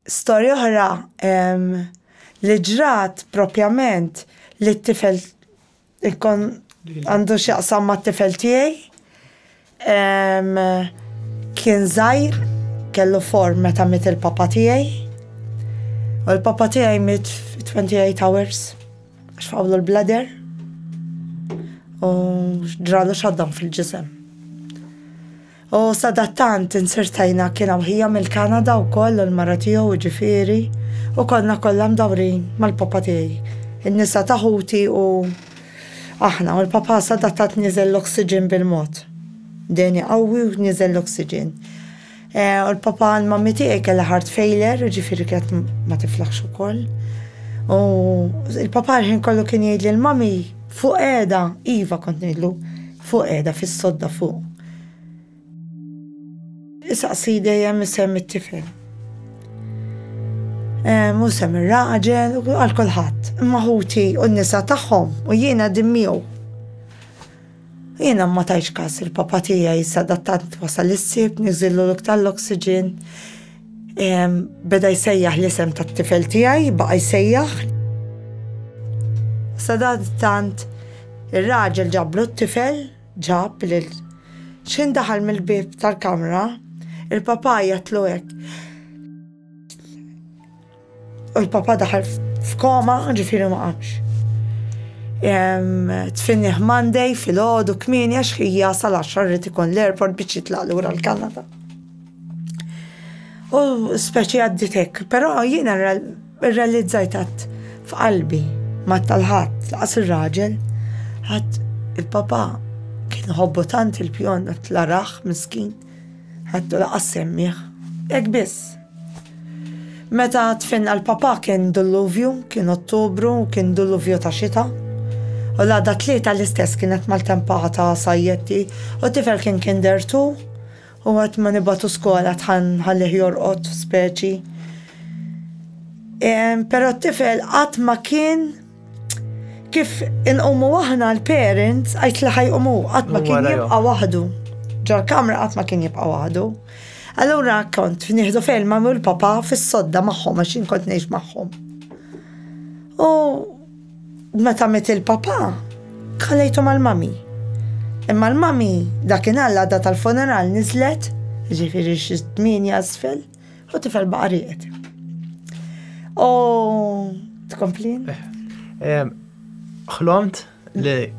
Storja oħra li ġrat propjament li t-tifel ikun għandu x'jaqsam ma t-tifel tiegħi. Kien żgħir, kellu form meta miet il-papa tiegħi. U l-papa tiegħi miet 28 hours għax fawlu l-bladder u ġralu xaddam fil-ġisem. U sadattant insertajna kien ħija mill-Kanada wkoll u l-mara tiegħu ġifieri u konna kollha mdawrin mal-papa tiegħi. In-nisa ta' ħuti u aħna u l-papa sadattant niżel l-oksiġen bil-mod. Deni qawwi u niżel l-oksiġen. U l-papa l-mammi tiegħi kellha heart failure, ġifieri kienet ma tiflaħx ukoll. U il-papa ħin kollu kien jgħid li l-mami fuq qiegħda, iva kont ngħidlu, fuq qiegħda fis-sodda fuq. Isaqsi dejjem isem it-tifel. Mu sem ir-raġel u għal kulħadd, imma ħuti u n-nisa tagħhom u jiena dimmiegħu. Jiena ma tajx każ il-papa tiegħi sadattant wasal is-sib, niżillu l-oksiġen. Beda jsejjaħ l-isem tat-tifel tiegħi, baqa' jsejjaħ. Sadattant ir-raġel ġablu t-tifel, ġab lil x'in daħal mill-bib tal-kamra, il-papa jgħatlu hekk. U l-papa daħal f'koma, ġifieri ma qamx. Tfinniħ Monday fil-ħodu kmieni għax hija sal-10 rrid ikun l-airport biex jitlaq lura l-Kanada. U speċi għaddit hekk, però jiena rrealizzajt f'qalbi ma tal-ħadd laqas ir-raġel ħadd il-papa kien ħobbu tant il-pjon l-araħ miskin ħaddu laqas semmieħ. Hekk biss. Meta tfinna l-papa kien dilluvju, kien Ottubru, kien dilluvju ta' xita. U l-għada 3 l-istess kienet mal-tempata sajjetti u tifel kien kinder 2 u għat ma nibatu skola tħalliħ jorqot speċi. Pero tifel għat ma kien kif inqumu aħna l-parents għajt li ħajqumu għat ma kien jibqa wahdu. Ġar kamra għat ma kien jibqa wahdu. Allura kont nieħdu filma mill papa fis-sodda magħhom għax jien kont ngħix magħhom. U meta miet il-papa ħallejtu mal-mami. Imma l-mami dakinhar l-għada tal-funeral niżlet, ġifieri xi 8 asfel, u tifel baqa' rieqed. U tkomplin? Ħlomt li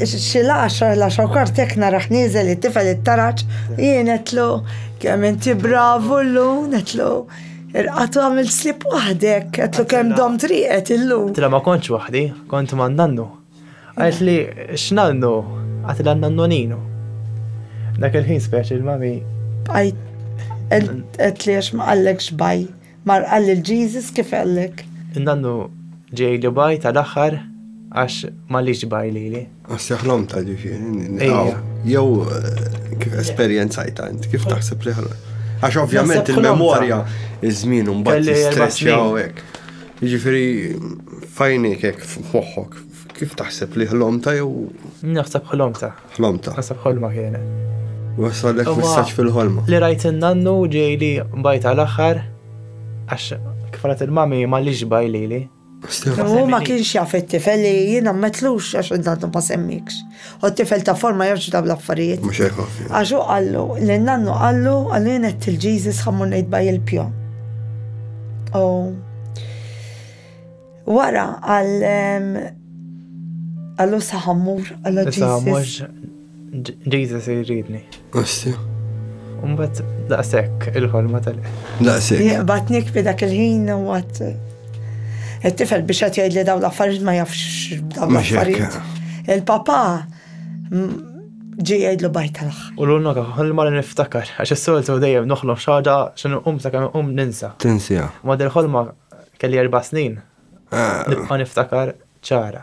xi l-10 kwart hekk naraħ nieżel it-tifel it-taraġ jien qedlu kemm inti bravu llum qedlu irqatu għamil slip waħdek qedlu kemm dom triqet illum. Tila ma kontx waħdi, kont ma' nannu. Għalt li x'nannu għat l-nannoninu. Dak il-ħin speċi il-mami. Qed li għax ma qallekx baj. Mar qal il-Jesus kif qallek. Il-nannu ġej li baj tal-aħħar għax malliġ baj lili. Għas jaħlom ta' ġifiri. Jew kif esperienzajta inti, kif taħseb li ħalom. Għax ovvjament il-memorja iż-żmien u mbagħad jistreċċja u hekk. Jiġifieri fajnik hekk f'moħħok. Kif taħseb li ħlomta jew? Naħseb ħlomta. Ħlomta. Naħseb ħolma kienet. Wasalek messaġġ fil-ħolma. Li rajt in-nannu ġej li mbajt għal-aħħar għax kif qalet il-mami malliġ baj lili. U ma kienx jaf it-tifel li jiena mmetlux għax intantu ma semmikx. U t-tifel ta' forma jarġu ta' bl-affarijiet. Mhux hekk. Għaxu qallu, l-nannu qallu jien qed il-Jesus ħammur ngħid baj il-pjon. U wara għallu saħammur, għallu Jesus. Jesus jridni. Astja. Umbat daqsek il-ħolma tal-qed. Daqsek. Batnik bidak il-ħin u għat. Il-tifel biex għat jgħid li daw l-affarijiet ma jafx daw l-affarijiet. Il-papa ġi jgħidlu bajt tal-aħ. U l-unnoka, ħolma li niftakar, għax s-soltu dejjem noħlom xaġa xan ta' kemm ninsa. Tinsija. Ma del ħolma kelli 4 snin. Nibqa' niftakar ċara.